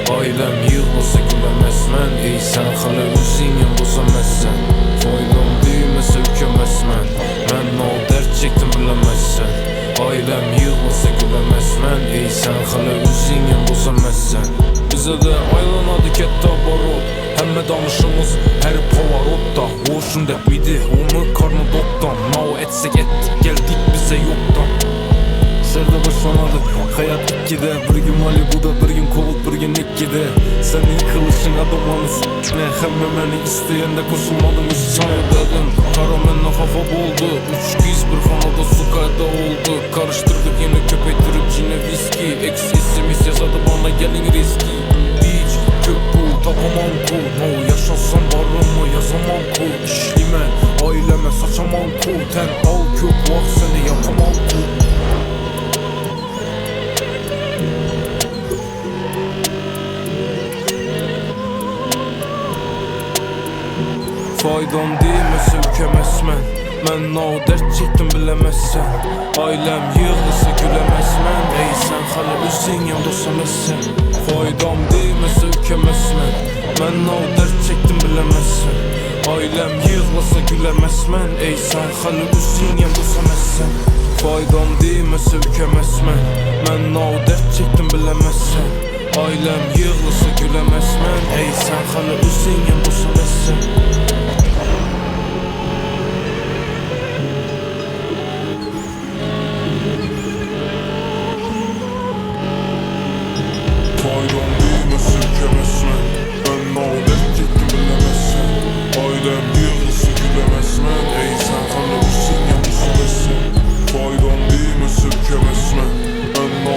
Ailem yığılsa güləməzmən. Ey sən xalə üzüyəm bozaməzsən. Faydam deyməsə ükəməzmən. Mən o dərd çəkdim biləməzsən. Ailem yığılsa güləməzmən. Ey sən xalə üzüyəm bozaməzsən. Bizə də aylanadı kətdə barot. Həmmə danışımız hər pavarotda. Hoşun dəbmidi onu karnı doktan. Nao etsək etdik gəldik bizə yoktan. Şəhərdə başlanadı hayat ikkide. Bir gün Malibu'da, bir gün Kovut, bir gün ikkide. Sen yıkılışın adamlarını s***ne. Həmmə məni istəyəndə koşulmadım üstüne dedim. Kara mənə hafa boldu. Üç giz bir xanada su qayda oldu. Karıştırdık yine köpektirip cine viski. Ex SMS yazadı bana gelin riski. Beach, kök bul, tapamam kul. No yaşasam varımı yazamam kul. İşlime, aileme saçamam kul. Ten al kök vak seni yapamam kul. Faydam deyməsə ükəməzmən. Mən o dərd çəkdim biləməzsən. Ailəm yığılsa güləməzmən. Ey sən xalə üzüyəm dosaməzsən. Faydam deyməsə ükəməzmən. Mən o dərd çəkdim biləməzsən. Ailəm yığılsa güləməzmən. Ey sən xalə üzüyəm dosaməzsən. Faydam deyməsə ükəməzmən. Mən o dərd çəkdim biləməzsən. Ailəm yığılsa güləməzmən. Ey sən xalə üzüyəm dosaməzsən. Faydam deyməsə ükəməzmən. Mən o dərd çəkdim biləməzsən. Ailəm yığılsa güləməzmən. Ey sən xalə üzüyəm dosaməzsən. Faydam deyməsə ükəməzmən. Mən o